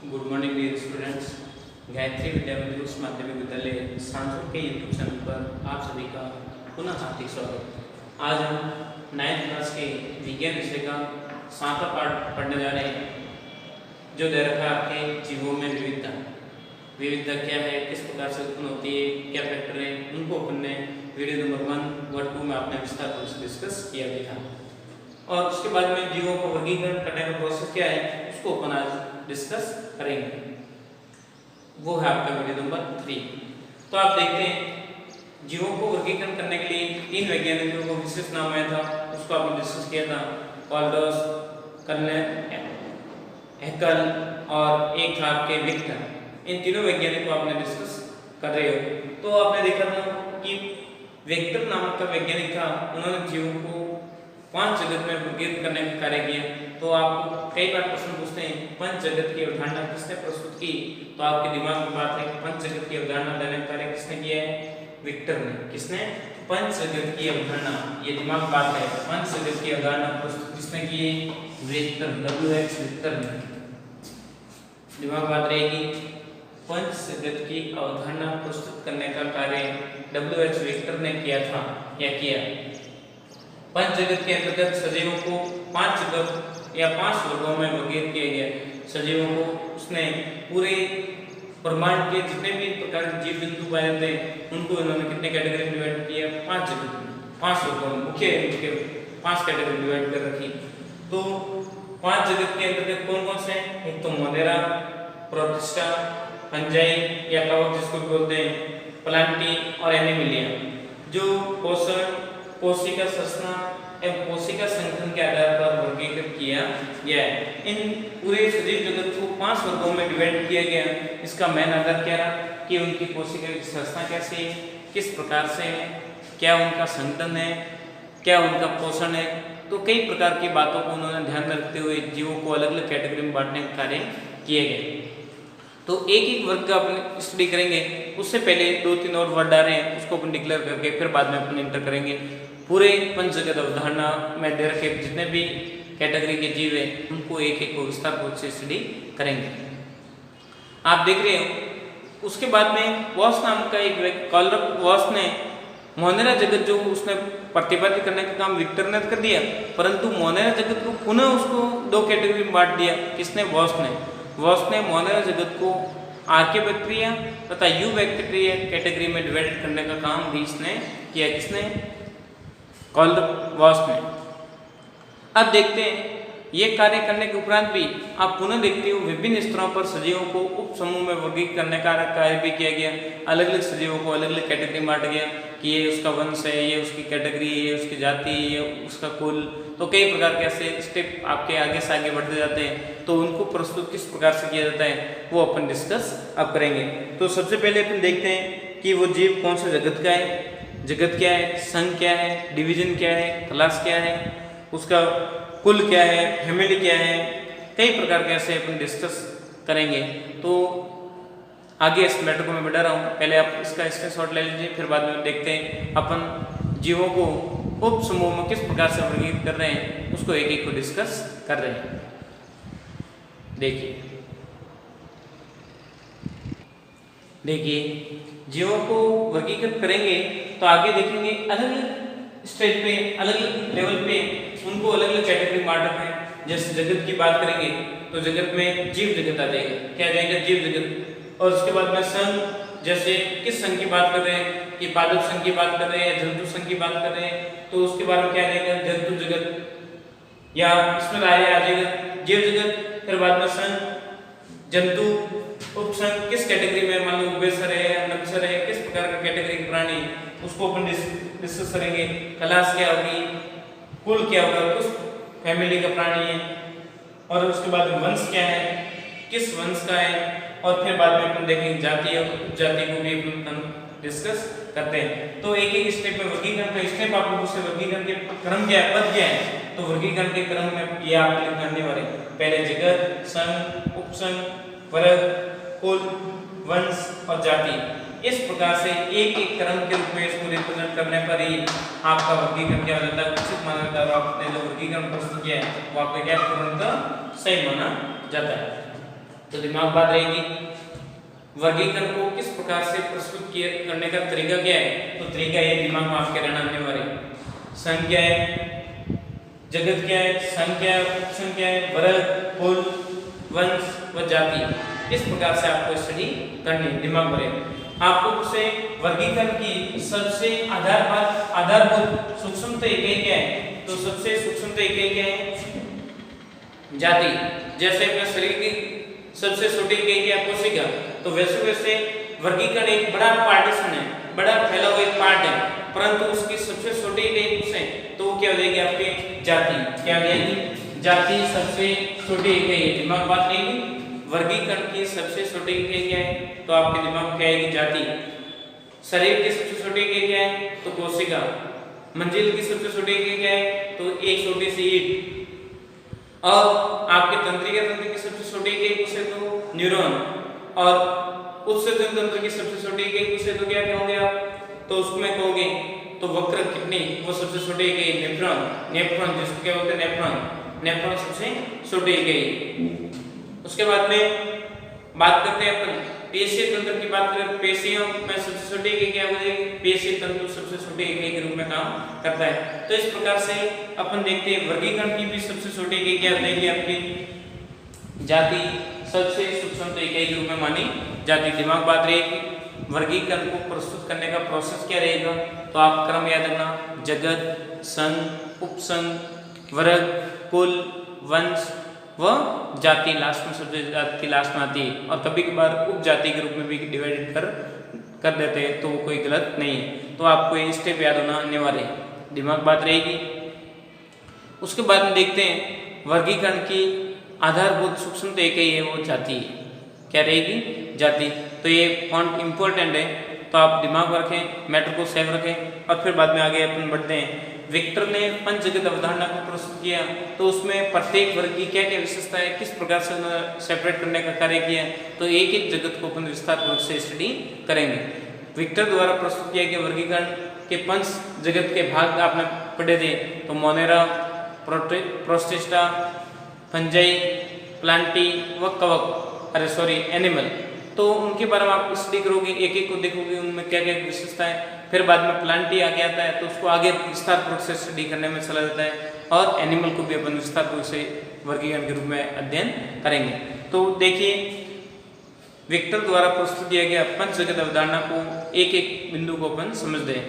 Good morning dear students. Gayatri Vidya Mandir उच्च माध्यमिक विद्यालय सांसद के यूट्यूब चैनल पर आप सभी का पुनः हार्दिक स्वागत। आज हम 9th क्लास के विज्ञान विषय का 7वां पाठ पढ़ने जा रहे हैं, जो दे रखा है आपके जीवों में विविधता। विविधता क्या है, किस प्रकार से उत्पन्न होती है, क्या फैक्टर है, उनको अपन ने वीडियो नंबर 1 व 2 में आपने विस्तार रूप से डिस्कस किया भी था। और उसके बाद में जीवों को वर्गीकरण करने का प्रोसेस क्या है, उसको अपन आज डिस्कस करेंगे। वो है आपका वीडियो नंबर 3। तो आप देखते हैं जीवों को वर्गीकरण करने के लिए 3 वैज्ञानिकों को विशेष नाम आया था, उसको आपने डिस्कस किया था, कॉल्डर्स, हैकल और एक था आपके विक्टर। इन तीनों वैज्ञानिकों को आपने डिस्कस कर रहे हो। तो आपने देखा था कि विक्टर नामक का वैज्ञानिक था, उन्होंने जीवों को 5 जगत में वर्गीकृत करने का कार्य किया। तो आपको कई बार प्रश्न पूछते हैं पंच जगत की अवधारणा किसने प्रस्तुत की, तो आपके दिमाग में बात है कि पंच जगत की अवधारणा देने का कार्य किसने किया है, विक्टर ने। किसने? पंच जगत की अवधारणा, ये दिमाग में बात है, पंच जगत की अवधारणा प्रस्तुत किसने की है, विक्टर, W.H. विक्टर ने। दिमाग में बात रहेगी, पंच जगत की अवधारणा प्रस्तुत करने का कार्य W.H. विक्टर ने किया था या किया। पंच जगत के अंतर्गत सजीवों को 5 जगत या 5 वर्गों में वर्गीकृत किया गया। सजीवों को उसने पूरे ब्रह्मांड के जितने भी प्रकार के जीव जंतु पाए जाते हैं उनको इन्होंने कितने कैटेगरी में डिवाइड किया, 5 जगत में, 5 वर्गों में, मुख्य 5 कैटेगरी डिवाइड कर रखी। तो 5 जगत के अंतर्गत कौन कौन से हैं? एक तो मोनेरा, प्रोटिस्टा, फंजाई या कवक जिसको बोलते हैं, प्लांटी और एनिमलिया, जो पोषण, कोशिका संरचना एवं कोशिका संगठन के आधार पर वर्गीकृत किया गया है। इन पूरे सजीव जगत को 5 वर्गों में डिवाइड किया गया। इसका मेन आधार क्या रहा कि उनकी कोशिका की संरचना कैसी है, किस प्रकार से है, क्या उनका संगठन है, क्या उनका पोषण है। तो कई प्रकार की बातों को उन्होंने ध्यान में रखते हुए जीवों को अलग अलग कैटेगरी में बांटने का कार्य किए गए। तो एक एक वर्ग का अपन स्टडी करेंगे, उससे पहले 2-3 और वर्ड आ रहे हैं, उसको अपन डिक्लेयर करके फिर बाद में अपन इंटर करेंगे। पूरे पंच जगत अवधारणा में दे रखे जितने भी कैटेगरी के जीव हैं उनको एक एक को विस्तार रूप से स्टडी करेंगे। आप देख रहे हो उसके बाद में वॉस नाम का एक कॉलर वॉस ने मोनेरा जगत जो उसने प्रतिपादित करने का काम विक्टर ने कर दिया, परंतु मोनेरा जगत को पुनः उसको 2 कैटेगरी में बांट दिया। किसने? वॉस ने मोनेरा जगत को आर्कियोबैक्टीरिया तथा यूबैक्टीरिया कैटेगरी में डिवाइड करने का काम भी इसने किया। किसने? वॉस ने। अब देखते हैं ये कार्य करने के उपरांत भी आप पुनः देखते हो विभिन्न स्तरों पर सजीवों को उप समूह में वर्गीकृत करने का कार्य भी किया गया। अलग अलग सजीवों को अलग अलग कैटेगरी में बांटा गया कि ये उसका वंश है, ये उसकी कैटेगरी, ये उसकी जाति, ये उसका कुल। तो कई प्रकार के ऐसे स्टेप आपके आगे से आगे बढ़ते जाते हैं। तो उनको प्रस्तुत किस प्रकार से किया जाता है वो अपन डिस्कस अब करेंगे। तो सबसे पहले अपन देखते हैं कि वो जीव कौन सा जगत का है, जगत क्या है, संघ क्या है, डिवीजन क्या है, क्लास क्या है, उसका कुल क्या है, फैमिली क्या है, कई प्रकार के ऐसे अपन डिस्कस करेंगे। तो आगे इस मैटर को मैं बढ़ा रहा हूँ, पहले आप इसका स्क्रीनशॉट ले लीजिए, फिर बाद में देखते हैं अपन जीवों को उप समूह में किस प्रकार से वर्गीकृत कर रहे हैं, उसको एक एक को डिस्कस कर रहे हैं। देखिए जीवों को वर्गीकृत करेंगे तो आगे देखेंगे अलग अलग स्टेज पे, अलग अलग लेवल पे उनको अलग अलग कैटेगरी में बांट रखा है। जैसे जगत की बात करेंगे तो जगत में जीव जगत आ जाएगा, क्या आ जाएगा, जीव जगत। और उसके बाद में संघ, जैसे किस संघ की बात कर रहे हैं, कि पादप संघ की बात कर रहे हैं या जंतु संघ की बात कर रहे हैं, तो उसके बाद में क्या आ जाएगा, जंतु जगत, या इसमें आ जाएगा जीव जगत। फिर बाद में संघ, जंतु, उपसंघ, किस कैटेगरी में, मान लो उभयचर है या नपुंसक है, किस प्रकार का कैटेगरी के प्राणी, उसको अपन डिस्कस करेंगे। क्लास क्या होगी, कुल क्या होगा, किस फैमिली का प्राणी है, और उसके बाद वंश क्या है, किस वंश का है, और फिर बाद में अपन देखेंगे जाति और उपजाति को भी अपन डिस्कस करते हैं। तो एक एक स्टेप में वर्गीकरण का स्टेप आप लोगों से वर्गीकरण के क्रम क्या है, पद क्या है, तो वर्गीकरण के क्रम में ये आप लिखने वाले पहले जगत, संघ, उपसंघ, वर्ग, कुल, वंश और जाति। इस प्रकार से एक एक क्रम के रूप में इसको रिप्रेजेंट करने पर ही आपका वर्गीकरण क्या हो जाता है, उचित माना जाता है। आपने जो वर्गीकरण प्रस्तुत किया है वो आपका क्या पूर्णतः सही माना जाता है। तो दिमाग बात रहेगी वर्गीकरण को किस प्रकार से प्रस्तुत करने का तरीका क्या है, तो तरीका ये दिमाग में आपके रहना आने वाले संघ क्या है, जगत क्या है, संघ क्या है, उपसंघ क्या है, वर्ग, कुल, वंश व जाति, इस प्रकार से आपको स्टडी करनी दिमाग भरे। आपको उसे वर्गीकरण की सबसे आधारभूत सूक्ष्म इकाई क्या है, तो सबसे सूक्ष्म इकाई क्या है, जाति। जैसे अपने शरीर की सबसे छोटी इकाई क्या है, कोशिका, तो वैसे वैसे वर्गीकरण एक बड़ा पार्टीशन है, बड़ा फैला हुआ एक पार्ट है, परंतु उसकी सबसे छोटी इकाई कुछ है, तो क्या हो जाएगी आपकी जाति। क्या हो जाएगी, जाति सबसे छोटी इकाई है। दिमाग बात रहेगी वर्गीकरण की सबसे छोटी इकाई क्या है, तो आपके दिमाग में क्या आएगी, जाति। शरीर की सबसे छोटी इकाई क्या है, तो कोशिका। मंजिल की सबसे छोटी इकाई क्या है, तो एक छोटी सी ईंट। और आपके तंत्रिका तंत्र की सबसे छोटी इकाई पूछे तो न्यूरॉन, और उत्सर्जन तंत्र की सबसे छोटी इकाई पूछे तो क्या कहोगे आप, तो उसमें कहोगे तो वक्र किडनी, वो सबसे छोटी इकाई नेफ्रॉन। नेफ्रॉन जिसको क्या बोलते हैं, नेफ्रॉन। नेफ्रॉन सबसे छोटी इकाई। उसके बाद में बात करते हैं अपन पेशीय तंत्र की बात करें, पेशियों में सबसे छोटी इकाई क्या हो जाएगी, पेशीय तंत्र सबसे छोटी इकाई के रूप में काम करता है। तो इस प्रकार से अपन देखते हैं वर्गीकरण की भी सबसे छोटी इकाई क्या हो जाएगी आपकी जाति, सबसे सूक्ष्म इकाई के रूप में मानी जाति। दिमाग बात रहेगी वर्गीकरण को प्रस्तुत करने का प्रोसेस क्या रहेगा, तो आप क्रम याद रखना, जगत, संघ, उपसंघ, वर्ग, कुल, वंश व जाति, लास्ट में सबसे जाति लास्ट में आती है, और कभी कभार उपजाति के रूप में भी डिवाइडेड कर देते हैं, तो वो कोई गलत नहीं है। तो आपको ये स्टेप याद होना अनिवार्य है, दिमाग बात रहेगी। उसके बाद में देखते हैं वर्गीकरण की आधारभूत सूक्ष्म इकाई है वो जाति है। क्या रहेगी, जाति। तो ये पॉइंट इंपॉर्टेंट है, तो आप दिमाग में रखें, मैटर को सेव रखें, और फिर बाद में आगे अपन बढ़ते हैं। विक्टर ने पंच जगत अवधारणा को प्रस्तुत किया, तो उसमें प्रत्येक वर्ग की क्या क्या विशेषता है, किस प्रकार से सेपरेट करने का कार्य किया, तो एक एक जगत को अपन विस्तार रूप से स्टडी करेंगे। विक्टर द्वारा प्रस्तुत किया गया वर्गीकरण के पंच जगत के भाग आपने पढ़े थे, तो मोनेरा, प्रोस्टिस्टा, फंजाई, प्लांटी व कवक, एनिमल। तो उनके बारे में आप स्टडी करोगे, एक एक को देखोगे उनमें क्या क्या विशेषता है। फिर बाद में प्लांटी आगे आता है, तो उसको आगे विस्तार पूर्वक से स्टडी करने में चला जाता है, और एनिमल को भी अपन विस्तार पूर्वक से वर्गीकरण के रूप में अध्ययन करेंगे। तो देखिए विक्टर द्वारा प्रस्तुत किया गया पंच जगत अवधारणा को एक एक बिंदु को अपन समझ दें।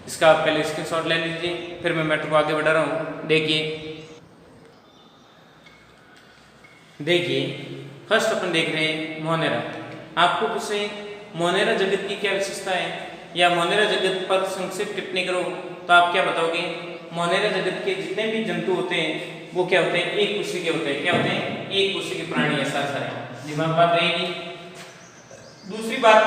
इसका आप पहले स्क्रीनशॉट ले लीजिए, फिर मैं मैटर को आगे बढ़ा रहा हूँ। देखिए फर्स्ट अपन देख रहे हैं मोनेरा। आपको पूछे मोनेरा जगत की क्या विशेषता है, या मोनेरा जगत पर संक्षिप्त टिप्पणी करो, तो आप क्या बताओगे, मोनेरा जगत के जितने भी जंतु होते हैं वो क्या होते हैं, एक कोशी के होते हैं। क्या होते हैं, एक कोशी के प्राणी है सारे। दिमाग बात रहेगी। दूसरी बात,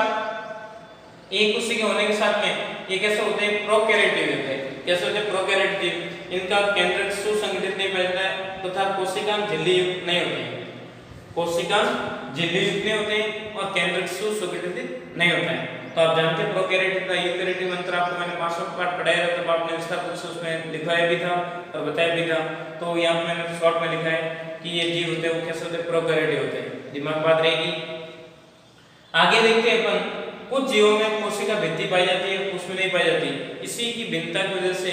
एक कोशी के होने के साथ में ये कैसे होते हैं, प्रोकैरियोटिक होते हैं। कैसे होते हैं, प्रोकैरियोटिक। इनका केंद्रक सुसंगठित नहीं फैलता है, तथा कोशिकांग झिल्ली युक्त नहीं होते हैं। कोशिकांग झिल्ली युक्त नहीं होते हैं और केंद्रक सुसंगठित नहीं होता है। तो आप जानते हैं प्रोकैरियोटिक का यूकैरियोटिक मंत्र आपको मैंने पांचवां पाठ पढ़ाया था, तब आपने विस्तार रूप से उसमें लिखवाया भी था और बताया भी था। तो यहाँ मैंने शॉर्ट में लिखा है कि ये जीव होते हैं वो कैसे होते हैं, प्रोकैरियोटिक होते हैं। दिमाग बात रहेगी। आगे देखते हैं अपन, कुछ जीवों में कोशिका भित्ति पाई जाती है, कुछ में नहीं पाई जाती। इसी की भिन्नता की वजह से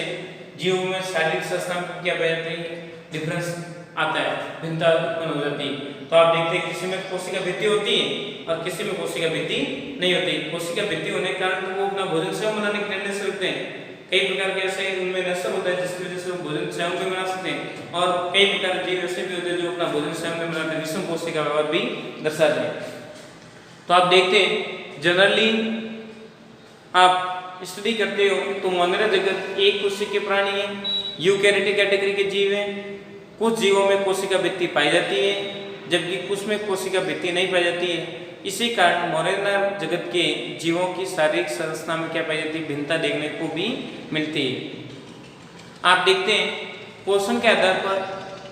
जीवों में शारीरिक संरचना क्या पाई जाती है, डिफरेंस आता है, भिन्नता उत्पन्न हो जाती है। तो आप देखते हैं किसी में कोशिका भित्ति होती है और किसी में कोशिका भित्ति नहीं होती। कोशिका भित्ति होने के कारण तो वो अपना भोजन स्वयं बनाने की टेंडेंसी रखते हैं। कई प्रकार के ऐसे उनमें नशा होता है जिसकी वजह से वो भोजन स्वयं भी बना सकते हैं, और कई प्रकार के जीव ऐसे भी होते हैं जो अपना भोजन स्वयं भी बनाते हैं, विषम कोशिका व्यवहार भी दर्शाते हैं। तो आप देखते हैं जनरली आप स्टडी करते हो तो मोनेरा जगत एक कोशिका के प्राणी है, यूकैरियोटिक कैटेगरी के जीव हैं। कुछ जीवों में कोशिका भित्ति पाई जाती है जबकि कुछ में कोशिका भित्ति नहीं पाई जाती है। इसी कारण मोनेरा जगत के जीवों की शारीरिक संरचना में क्या पाई जाती है, भिन्नता देखने को भी मिलती है। आप देखते हैं पोषण के आधार पर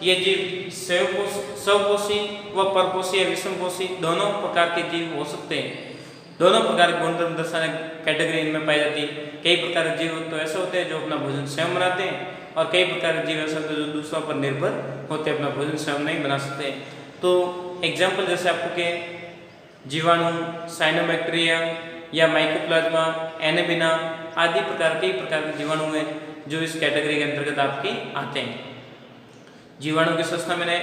ये जीव स्वपोषी व परपोषी या विषमपोषी दोनों प्रकार के जीव हो सकते हैं। दोनों प्रकार के गुणधर्म दर्शाने कैटेगरी इनमें पाई जाती है। कई प्रकार के जीव तो ऐसे होते हैं जो अपना भोजन स्वयं बनाते हैं, और कई प्रकार के जीव ऐसे होते हैं जो दूसरों पर निर्भर होते हैं, अपना भोजन स्वयं नहीं बना सकते। तो एग्जाम्पल जैसे आपको के जीवाणु, साइनोबैक्टीरिया या माइकोप्लाज्मा, एनेबिना आदि प्रकार के जीवाणु हैं जो इस कैटेगरी के अंतर्गत आपके आते हैं। जीवाणु की संरचना मैंने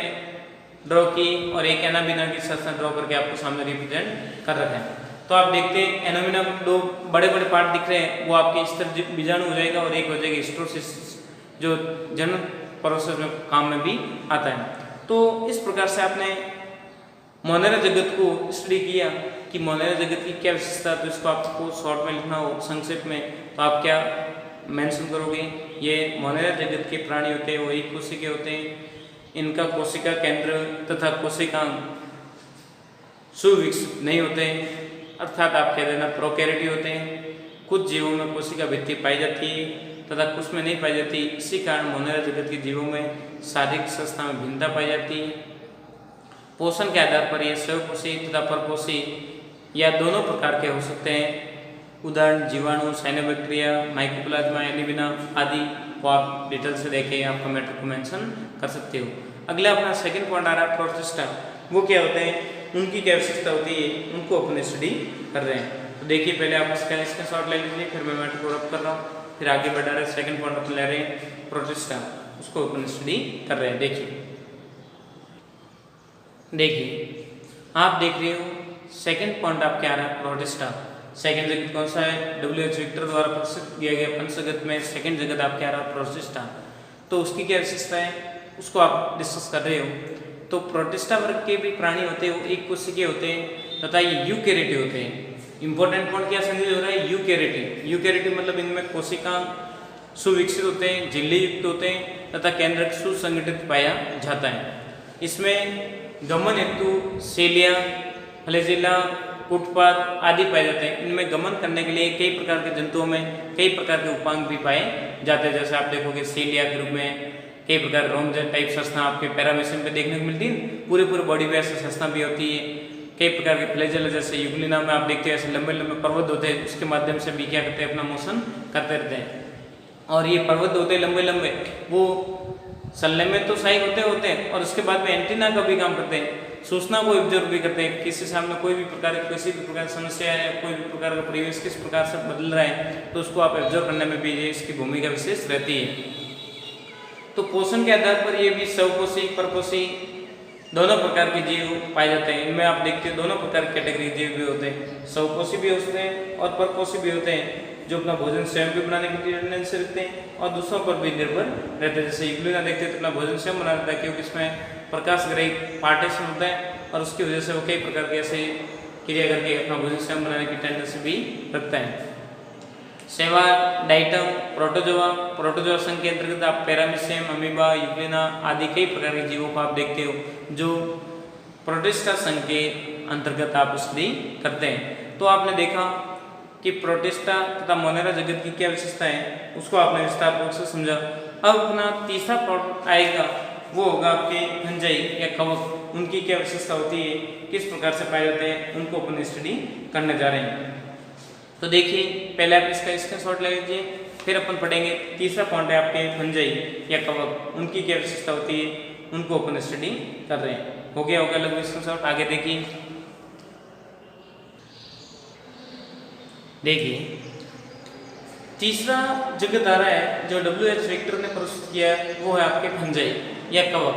ड्रॉ की और एक एनाबिना की संरचना ड्रॉ करके आपको सामने रिप्रेजेंट कर रखा है। तो आप देखते हैं एनाबिना में दो बड़े बड़े पार्ट दिख रहे हैं, वो आपके इस तरह बीजाणु हो जाएगा और एक हो जाएगा स्टोसिस जो जनन प्रोसेस में काम में भी आता है। तो इस प्रकार से आपने मोनेरा जगत को स्टडी किया कि मोनेरा जगत की क्या विशेषता, तो इसको आपको शॉर्ट में लिखना हो संक्षेप में तो आप क्या मेंशन करोगे? ये मोनेरा जगत के प्राणी होते हैं वो एक कोशिका होते हैं, इनका कोशिका केंद्र तथा कोशिकांग सुविकसित नहीं होते, अर्थात आप कह देना प्रोकैरियोटी होते हैं। कुछ जीवों में कोशिका भित्ति पाई जाती है तथा कुछ में नहीं पाई जाती। इसी कारण मोनेरा जगत के जीवों में शारीरिक संस्था में भिन्नता पाई जाती है। पोषण के आधार पर ये स्वपोषी तथा परपोषी या दोनों प्रकार के हो सकते हैं। उदाहरण जीवाणु, साइनोबैक्टीरिया, माइकोप्लाज्मा, एनीबिना आदि को आप डिटेल से देखें, आप कमेंट को मेंशन कर सकते हो। अगला अपना सेकंड पॉइंट आ रहा है प्रोटिस्टा। वो क्या होते हैं, उनकी क्या विशेषता होती है, उनको अपने स्टडी कर रहे हैं। तो देखिए पहले आप इसका शॉर्ट ले लीजिए, फिर मैं मैटर को रब कर रहा हूँ, फिर आगे बढ़ा रहे। सेकंड पॉइंट अपन ले रहे हैं प्रोटिस्टा, उसको अपन स्टडी कर रहे हैं। देखिए आप देख रहे हो सेकंड पॉइंट आप क्या आ रहा है प्रोटिस्टा। सेकंड जगत कौन सा है? WH विक्टर द्वारा प्रस्तुत किया गया पंचजगत में सेकंड जगत आप क्या आ रहा है प्रोटिस्टा। तो उसकी क्या विशेषता है उसको आप डिस्कस कर रहे हो। तो प्रोटिस्टा वर्ग के भी प्राणी होते हैं, वो एक कोशिकीय होते हैं तथा ये यूकैरियोटी होते हैं। इंपॉर्टेंट पॉइंट क्या समझ हो रहा है? यूकैरियोटी। यूकैरियोटी मतलब इनमें कोशिका सुविकसित होते हैं, झिल्ली युक्त होते हैं तथा केंद्रक सुसंगठित पाया जाता है। इसमें गमन हेतु सेलिया, फ्लैजेला, उत्पाद आदि पाए जाते हैं। इनमें गमन करने के लिए कई प्रकार के जंतुओं में कई प्रकार के उपांग भी पाए जाते हैं। जैसे आप देखोगे सेलिया के रूप में कई प्रकार रोमजेट टाइप संरचना आपके पैरामीशियम पे देखने को मिलती है। पूरे बॉडी पे ऐसी संरचना भी होती है। कई प्रकार के फ्लैजेला जैसे यूग्लिना में आप देखते हैं ऐसे लंबे लंबे पर्वत होते हैं, उसके माध्यम से भी क्या करते हैं अपना मोशन करते रहते हैं। और ये पर्वत होते हैं लंबे लंबे, वो सल्ले में तो सहायक होते हैं और उसके बाद में एंटीना का भी काम करते हैं, सूचना को ऑब्जर्व भी करते हैं। किसी सामने कोई भी प्रकार की समस्या है, कोई भी प्रकार का परिवेश किस प्रकार से बदल रहा है, तो उसको आप ऑब्जर्व करने में भी ये इसकी भूमिका विशेष रहती है। तो पोषण के आधार पर ये भी स्वपोषी परपोषी दोनों प्रकार के जीव पाए जाते हैं। इनमें आप देखते हैं दोनों प्रकार के कैटेगरी जीव भी होते हैं, स्वपोषी भी होते हैं और परपोषी भी होते हैं, जो अपना भोजन स्वयं भी बनाने की टेंडेंसी रखते हैं और दूसरों पर भी निर्भर रहते हैं। जैसे यूग्लिना देखते हैं तो अपना भोजन स्वयं बना रहता है, क्योंकि इसमें प्रकाश ग्रही पार्टीशन होता है और उसकी वजह से वो कई प्रकार के ऐसे क्रिया करके अपना भोजन स्वयं बनाने की टेंडेंसी भी रखता है। सेवा, डाइटम, प्रोटोजोआ संघ के अंतर्गत आप पैरामीशियम, अमीबा, यूग्लिना आदि कई प्रकार के जीवों को आप देखते हो जो प्रोटिस्टा संघ के अंतर्गत आप स्टडी करते हैं। तो आपने देखा कि प्रोटिस्टा तथा मोनेरा जगत की क्या विशेषता है, उसको आपने विस्तारपूर्वक से समझा। अब अपना तीसरा पॉइंट आएगा, वो होगा आपके फंजाई या कवक। उनकी क्या विशेषता होती है, किस प्रकार से पाए जाते हैं, उनको अपन स्टडी करने जा रहे हैं। तो देखिए पहले आप इसका स्क्रीनशॉट ले लीजिए, फिर अपन पढ़ेंगे। तीसरा पॉइंट है आपके फंजाई या कवक, उनकी क्या विशेषता होती है, उनको अपन स्टडी कर रहे हैं। हो गया होगा लगभग स्क्रीनशॉट। आगे देखिए तीसरा जगत आ रहा है जो WH विक्टर ने प्रस्तुत किया है, वो है आपके फंजाई या कवक।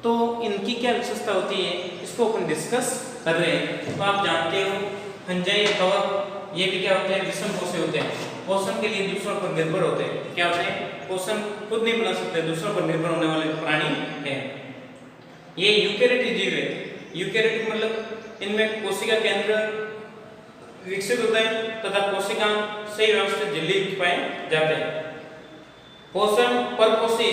तो इनकी क्या विशेषता होती है, इसको अपन डिस्कस कर रहे हैं। तो आप जानते हो फंजाई या कवक ये भी क्या होते हैं, विषम पोषी होते हैं। पोषण के लिए दूसरों पर निर्भर होते हैं। क्या होते हैं, पोषण खुद नहीं बना सकते, दूसरों पर निर्भर होने वाले प्राणी हैं। ये यूकैरियोटिक जीव है। यूकैरियोटिक मतलब इनमें कोशिका केंद्र विकसित होता है तथा कोशिका सही व्यवस्थित झिल्ली पाए जाते हैं। पोषण परपोषी,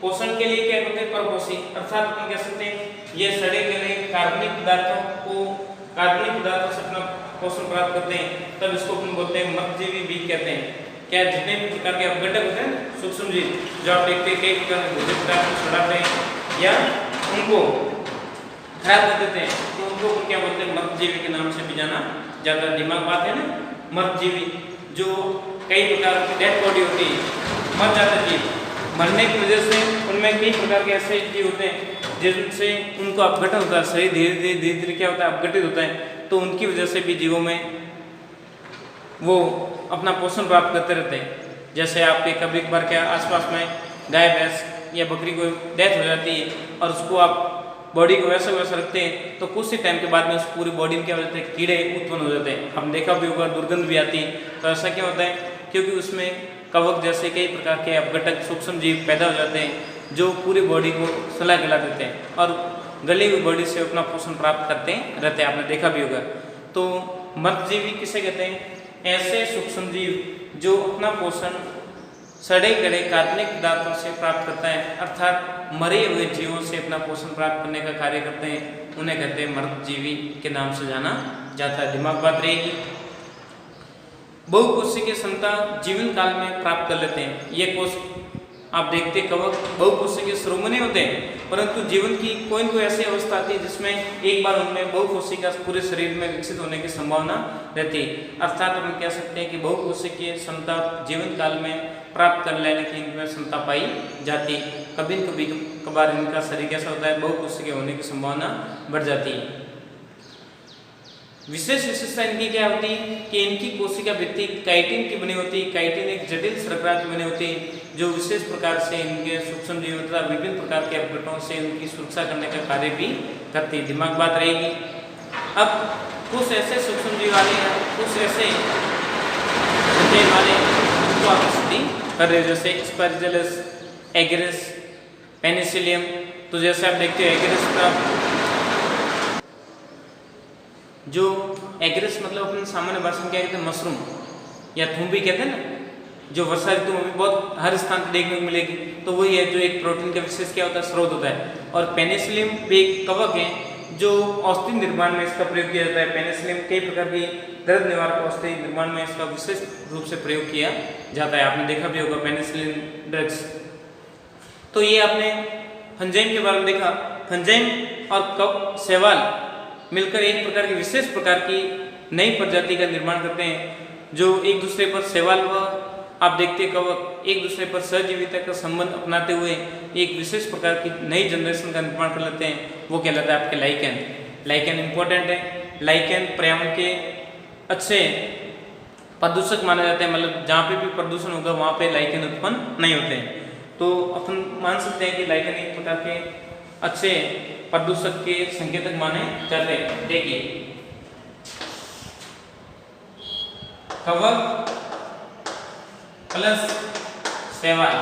पोषण के लिए क्या करते हैं परपोषी, अर्थात अपन कह सकते हैं ये सड़े गले कार्बनिक पदार्थों से अपना पोषण प्राप्त करते हैं, तब इसको अपन बोलते हैं मृतजीवी भी कहते हैं। क्या जितने भी प्रकार के अपघटक होते हैं सूक्ष्म जीव जो आप देखते हैं कई प्रकार के भोजन पदार्थ को सड़ाते हैं या उनको खराब कर देते हैं, तो उनको क्या बोलते हैं मृतजीवी के नाम से भी जाना जाता है। दिमाग बात है ना, मृतजीवी जो कई प्रकार की डेड बॉडी होती है, मर जाते जीव, मरने की वजह से उनमें कई प्रकार के ऐसे जीव होते हैं जिनसे उनको अपघटन होता है, शरीर धीरे धीरे क्या होता है, अपघटित होता है, तो उनकी वजह से भी जीवों में वो अपना पोषण प्राप्त करते रहते हैं। जैसे आपके कभी कभार क्या आसपास में गाय भैंस या बकरी को डेथ हो जाती है और उसको आप बॉडी को वैसा वैसा रखते हैं, तो कुछ ही टाइम के बाद में उस पूरी बॉडी में क्या हो जाता है, कीड़े उत्पन्न हो जाते हैं। हम देखा भी होगा, दुर्गंध भी आती है। तो ऐसा क्या होता है, क्योंकि उसमें कवक जैसे कई प्रकार के अपघटक सूक्ष्म जीव पैदा हो जाते हैं जो पूरी बॉडी को सला गला देते हैं और गली हुई बॉडी से अपना पोषण प्राप्त करते रहते हैं। आपने देखा भी होगा। तो मृतजीवी किसे कहते हैं, ऐसे सूक्ष्म जीव जो अपना पोषण सड़े गले कार्बनिक पदार्थों से प्राप्त करता है, अर्थात मरे हुए जीवों से अपना पोषण प्राप्त करने का कार्य करते हैं, उन्हें कहते हैं मृतजीवी के नाम से जाना जाता है। दिमाग बात रहेगी। बहुकोशिकीय क्षमता जीवन काल में प्राप्त कर लेते हैं। ये कोश आप देखते कवक बहुकोशिकीय शुरू में नहीं होते हैं, परंतु जीवन की कोई न कोई ऐसी अवस्था आती है जिसमें एक बार उनमें बहुकोशिका पूरे शरीर में विकसित होने की संभावना रहती है। अर्थात हम कह सकते हैं कि बहुकोशिकीय क्षमता जीवन काल में प्राप्त कर लेने की इनमें क्षमता पाई जाती है। कभी कभार इनका शरीर कैसा होता है, बहुकोशिकीय होने की संभावना बढ़ जाती है। विशेष विशेषता इनकी क्या होती है कि इनकी कोशिका भित्ति काइटिन की बनी होती है। काइटिन एक जटिल श्रृंखला की बनी होती है जो विशेष प्रकार से इनके सूक्ष्म जीवों तथा विभिन्न प्रकार के अपघटनों से इनकी सुरक्षा करने का कार्य भी करती है। दिमाग बात रहेगी। अब कुछ ऐसे सूक्ष्म जीव वाले हैं, कुछ ऐसे वाले तो आप स्टडी कर रहे हो, जैसे स्पाइरजेलस, एगेरिस, पेनिसिलियम। तो जैसे आप देखते हो एगेरिस का जो एगेरिस मतलब अपने सामान्य भाषा में क्या कहते हैं, मशरूम या थूम्बी कहते हैं ना, जो वर्षा ऋतु में भी बहुत हर स्थान पर देखने को मिलेगी। तो वही है जो एक प्रोटीन का विशेष क्या होता है, स्रोत होता है। और पेनिसिलियम भी एक कवक है जो औषधि निर्माण में इसका प्रयोग किया जाता है। पेनिसिलियम कई प्रकार की दर्द निवारक औषधि निर्माण में इसका विशेष रूप से प्रयोग किया जाता है। आपने देखा भी होगा पेनिसिलिन ड्रग्स। तो ये आपने फंजाइम के बारे में देखा। फंजाइम और शैवाल मिलकर एक प्रकार की विशेष प्रकार की नई प्रजाति का निर्माण करते हैं जो एक दूसरे पर शैवाल व आप देखते कवक एक दूसरे पर सहजीविता का संबंध अपनाते हुए एक विशेष प्रकार की नई जनरेशन का निर्माण कर लेते हैं। वो कहलाता है आपके लाइकेन। लाइकेन इंपॉर्टेंट है। लाइकेन पर्यावरण के अच्छे प्रदूषक माने जाते हैं, मतलब जहाँ पे भी प्रदूषण होगा वहाँ पे लाइकेन उत्पन्न नहीं होते हैं। तो अपन मान सकते हैं कि लाइकेन एक प्रकार के अच्छे प्रदूषक के संकेतक माने जाते हैं। देखिए कवक प्लस शैवाल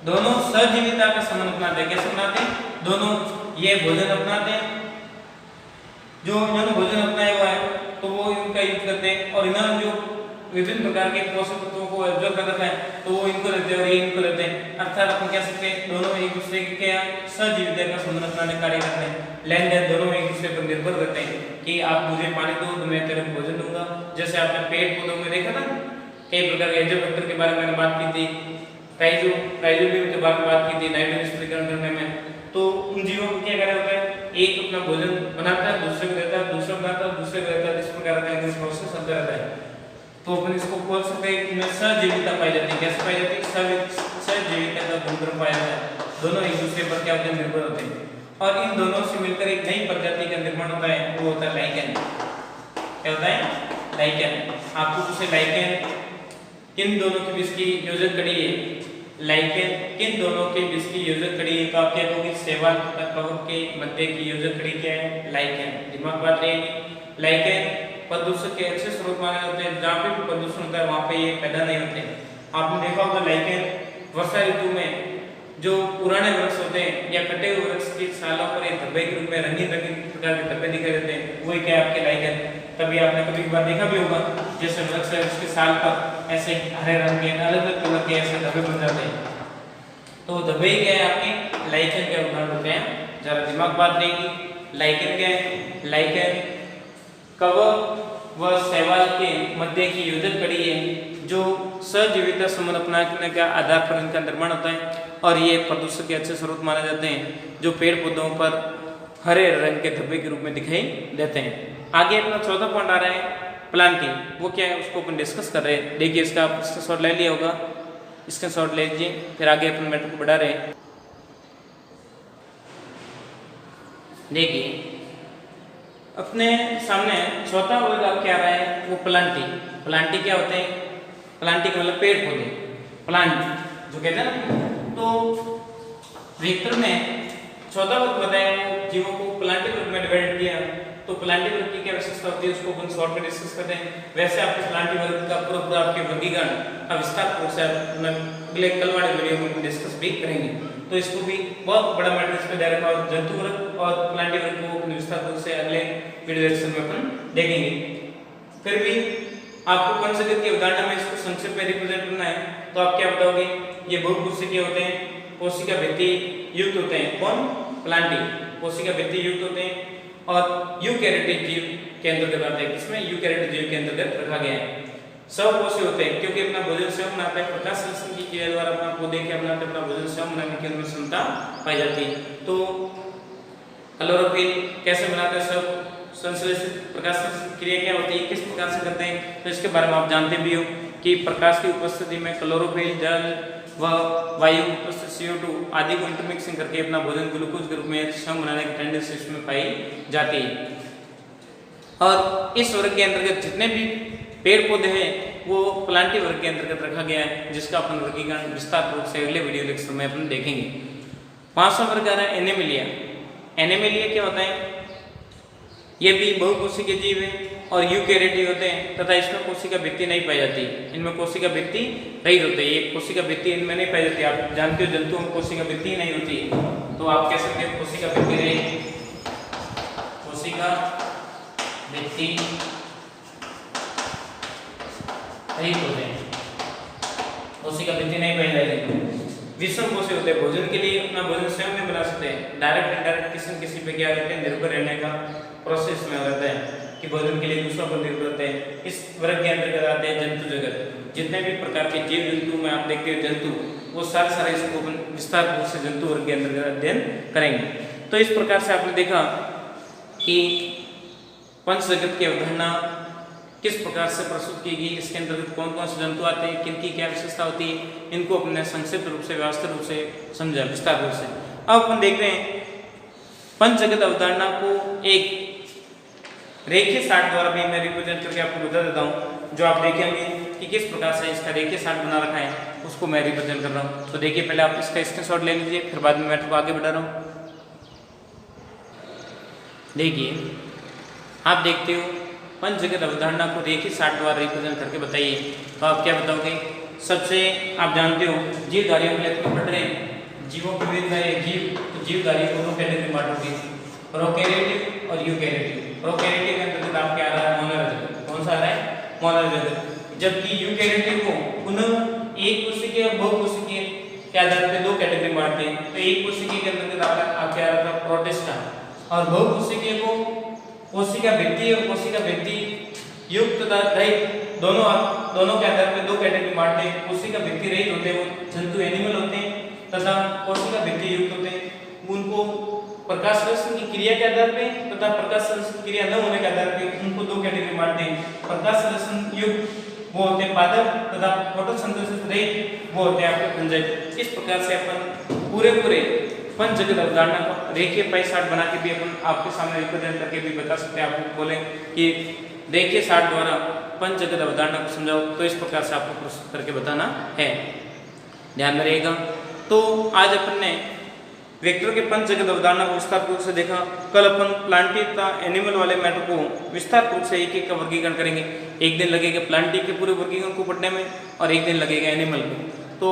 दोनों सहजीविता का संबंध अपनाते हैं। कैसे अपनाते हैं? दोनों ये भोजन अपनाते हैं, जो इन्होंने भोजन अपनाया हुआ है तो वो इनका यूज करते हैं, और इन्होंने जो विभिन्न प्रकार के पोषक तत्वों को एब्जॉर्ब कर रखा है तो वो इनको लेते हैं और ये इनको लेते हैं। अर्थात अपन कह सकते हैं दोनों एक दूसरे के क्या सहजीविता का संबंध अपनाने कार्य करते हैं। लेन देन दोनों एक दूसरे पर निर्भर रहते हैं कि आप मुझे पानी दो तो मैं तेरे को भोजन दूंगा। जैसे आपने पेड़ पौधों में देखा था कई प्रकार के एंजियोबैक्टर के बारे में मैंने बात की थी, राइजोबियम के बारे में बात की थी नाइट्रोजन स्थिरीकरण करने में। तो उन जीवों को क्या कार्य होता है, एक अपना भोजन बनाता है, दूसरे को देता है, दूसरा बनाता है, दूसरे को देता है, इस प्रकार का प्रोसेस चलता रहता है। तो अपन इसको बोल सकते हैं कि इनमें सहजीविता पाई जाती है। कैसे पाई जाती है? सहजीविता का गुणधर्म पाया जाता है। दोनों एक दूसरे पर क्या होते हैं, निर्भर होते हैं, और इन दोनों से मिलकर एक नई प्रजाति का निर्माण होता है, वो होता है लाइकेन। क्या होता है? लाइकेन। आपको पूछे लाइकेन किन दोनों के बीच की योजक कड़ी है, लाइकेन किन दोनों के बीच की योजक कड़ी है, तो आप क्या कहोगे शैवाल तथा कवक के मध्य की योजक कड़ी क्या है? लाइकेन। दिमाग बात रहेगी। लाइकेन प्रदूषक के अच्छे स्रोत माने जाते हैं। जहाँ पे भी प्रदूषण होता है वहाँ पे ये पैदा नहीं होते। आपने देखा होगा लाइकेन वर्षा ऋतु में जो पुराने वृक्ष होते हैं या कटे हुए वृक्ष की छालों पर एक धब्बे के रूप में रंगीन रंगीन प्रकार के धब्बे दिखाई देते हैं, वही क्या आपके लाइकेन। तभी आपने कभी बार देखा भी होगा जैसे वृक्ष है उसके साल पर ऐसे हरे रंग के अलग अलग कलर के ऐसे धब्बे बन जाते हैं। तो धब्बे क्या है आपके लाइकेन के उदाहरण होते हैं। जरा दिमाग बात रहेगी। लाइकेन क्या है? लाइकेन कवक व शैवाल के मध्य की योजक कड़ी है जो सहजीविता संबंध अपनाने का आधार पर इनका निर्माण होता है, और ये प्रदूषक के अच्छे स्रोत माने जाते हैं जो पेड़ पौधों पर हरे रंग के धब्बे के रूप में दिखाई देते हैं। आगे अपना चौथा पॉइंट आ रहा है प्लांटिंग। वो क्या है उसको अपन डिस्कस कर रहे हैं। देखिए इसका आप स्क्रीनशॉट ले लिया होगा, स्क्रीनशॉट ले लीजिए, फिर आगे अपन मैटर को बढ़ा रहे हैं। देखिए अपने सामने चौथा वर्ग आप क्या रहा है वो प्लांटी। प्लांटी क्या होते हैं? प्लांटी का मतलब पेड़ पौधे, प्लांट जो कहते हैं ना। तो वेक्टर में चौथा वर्ग बताया वो जीवों को प्लांटी वर्ग में डिवाइड किया। तो प्लांटी वर्ग की क्या विशेषता होती है उसको अपन शॉर्ट में डिस्कस करते हैं। वैसे आपके प्लांटी वर्ग का पूरा आपके वर्गीकरण का विस्तार रूप से अगले कल वाले वीडियो में डिस्कस भी करेंगे। तो इसको भी बहुत बड़ा मैटर इस पे दे रखा है। जंतु वर्ग और प्लांटी वर्ग को विस्तार रूप से अगले वीडियो लेक्चर में अपन देखेंगे। फिर भी आपको पंच जगत की अवधारणा में इसको संक्षेप में रिप्रेजेंट करना है तो आप क्या बताओगे? ये बहुकोशिकीय होते हैं, कोशिका भित्ति युक्त होते हैं। कौन? प्लांटी कोशिका भित्ति युक्त होते हैं और यूकैरियोटिक जीव के अंतर्गत आते हैं। किसमें? यूकैरियोटिक जीव के अंतर्गत रखा गया है। स्वकोषी होते हैं क्योंकि अपना भोजन स्वयं बनाते हैं। प्रकाश संश्लेषण की क्रिया द्वारा अपना पौधे के बनाते अपना भोजन स्वयं बनाने की उनमें क्षमता पाई जाती है। तो क्लोरोफिल कैसे बनाते हैं? सब संश्लेषित प्रकाश संश्लेषण क्रिया क्या होती है, किस प्रकार से करते हैं? तो इसके बारे में आप जानते भी हो कि प्रकाश की उपस्थिति में क्लोरोफिल जल व वायु उपस्थित CO2 आदि को इंटरमिक्सिंग करके अपना भोजन ग्लूकोज के रूप में स्वयं बनाने की टेंडेंसी इसमें पाई जाती है। और इस वर्ग के अंतर्गत जितने भी पेड़ पौधे हैं वो प्लांटी वर्ग के अंतर्गत रखा गया है, जिसका अपन वर्गीकरण विस्तार रूप से अगले वीडियो लेक्चर में अपन देखेंगे। पांचवा वर्ग आ रहा है एनिमलिया। एनिमलिया क्या होता है? ये भी बहुकोशिकीय जीव है और यूकैरियोटिक होते हैं तथा इसमें कोशिका भित्ति नहीं पाई जाती। इनमें कोशिका भित्ति रहित होते हैं। ये कोशिका भित्ति इनमें नहीं पाई जाती। आप जानते हो जंतुओं में कोशिका भित्ति नहीं होती, तो आप कह सकते हो कोशिका भित्ति रहित, कोशिका भित्ति रहित होते हैं, कोशिका भित्ति नहीं पाई जाती। विषम कोशी होते हैं, भोजन के लिए अपना भोजन स्वयं नहीं बना सकते हैं। डायरेक्ट इनडायरेक्ट किसी न किसी पे क्या रहते हैं? निर्भर रहने का प्रोसेस में रहता है कि भोजन के लिए दूसरों पर निर्भर रहते हैं। इस वर्ग के अंतर्गत आते हैं जंतु जगत। जितने भी प्रकार के जीव जंतु में आप देखते हो जंतु, वो सारे इसको विस्तार रूप से जंतु वर्ग के अंतर्गत अध्ययन करेंगे। तो इस प्रकार से आपने देखा कि पंच जगत की अवधारणा किस प्रकार से प्रस्तुत की गई, इसके अंतर्गत कौन कौन से जंतु आते हैं, किनकी क्या विशेषता होती है, इनको अपने संक्षिप्त रूप से व्यवस्थित रूप से समझा विस्तार रूप से। अब अपन देख रहे हैं पंच जगत अवधारणा को एक रेखीय साठ द्वारा भी मैं रिप्रेजेंट करके आपको बता देता हूँ, जो आप देखेंगे कि किस प्रकार से इसका रेखीय साठ बना रखा है उसको मैं रिप्रेजेंट कर रहा हूँ। तो देखिए पहले आप इसका स्क्रीनशॉट ले लीजिए, फिर बाद में मैटर को आगे बढ़ा रहा हूँ। देखिए आप देखते हो पंच जगत अवधारणा को रेखीय साठ द्वारा रिप्रेजेंट करके बताइए। तो आप क्या बताओगे? सबसे आप जानते हो जीवधारियों के लिए पढ़ रहे हैं, जीवों के विभिन्न जीव, तो जीवधारी दोनों कैटेगरी बांटोगे, प्रोकैरियोटिक और यूकैरियोटिक। प्रोकैरियोटिक के अंतर्गत आप क्या आ रहा है? मोनोलर जगत। कौन सा आ रहा है? मोनोलर जगत। जबकि यूकैरियोटिक को पुनः एक कोशिकीय और बहुकोशिकीय के आधार पर दो कैटेगरी बांटते हैं। तो एक कोशिकीय के अंतर्गत आप क्या आ रहा है? प्रोटिस्टा। और बहुकोशिकीय को कोशिका भित्ति और कोशिका भित्ति युक्त तथा रहित दोनों के आधार पर दो कैटेगरी बांटते हैं। कोशिका भित्ति रहित होते हैं वो जंतु एनिमल होते हैं तथा कोशिका भित्ति युक्त होते हैं उनको प्रकाश संश्लेषण की क्रिया के आधार पे तथा प्रकाश संश्लेषण क्रिया न होने के आधार पे उनको दो कैटेगरी बांटते हैं। प्रकाश संश्लेषण युक्त वो होते हैं पादप तथा फोटोसिंथेसिस रहित वो होते हैं आपके पुंजक। इस प्रकार से अपन पूरे पंच जगत अवधारणा को रेखीय पाई साठ बना के भी अपन आपके सामने रिप्रेजेंट करके भी बता सकते हैं। आपको बोले कि रेखीय साठ द्वारा पंच जगत अवधारणा को समझाओ, तो इस प्रकार से आपको प्रस्तुत करके बताना है, ध्यान में रहेगा। तो आज अपन ने वेक्टर के पंच जगत अवधारणा को विस्तार रूप से देखा। कल अपन प्लांटी तथा एनिमल वाले मैटर को विस्तार रूप से एक का वर्गीकरण करेंगे। एक दिन लगेगा प्लांटी के पूरे वर्गीकरण को पढ़ने में और एक दिन लगेगा एनिमल को। तो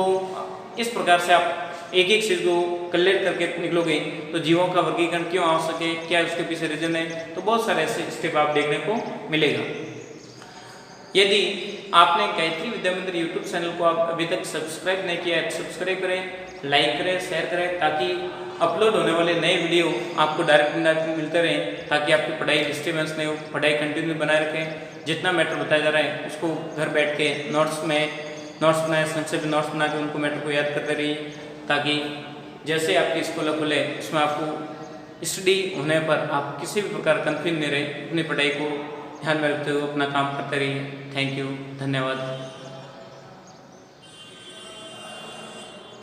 इस प्रकार से आप एक चीज को कलेक्ट करके निकलोगे तो जीवों का वर्गीकरण क्यों आवश्यक है, क्या उसके पीछे रीजन है, तो बहुत सारे ऐसे स्टेप आप देखने को मिलेगा। यदि आपने गायत्री विद्या मंदिर यूट्यूब चैनल को आप अभी तक सब्सक्राइब नहीं किया है, सब्सक्राइब करें, लाइक करें, शेयर करें, ताकि अपलोड होने वाले नए वीडियो आपको डायरेक्ट मिलते रहें, ताकि आपकी पढ़ाई डिस्टर्बेंस नहीं हो, पढ़ाई कंटिन्यू बनाए रखें। जितना मैटर बताया जा रहा है उसको घर बैठ के नोट्स बनाए, संक्षेप नोट्स बना के उनको मैटर को याद करते रहिए, ताकि जैसे आपकी स्कूल खुले उसमें आपको स्टडी होने पर आप किसी भी प्रकार कन्फ्यूज नहीं रहे। अपनी पढ़ाई को ध्यान में रखते हुए अपना काम करते रहिए। थैंक यू, धन्यवाद।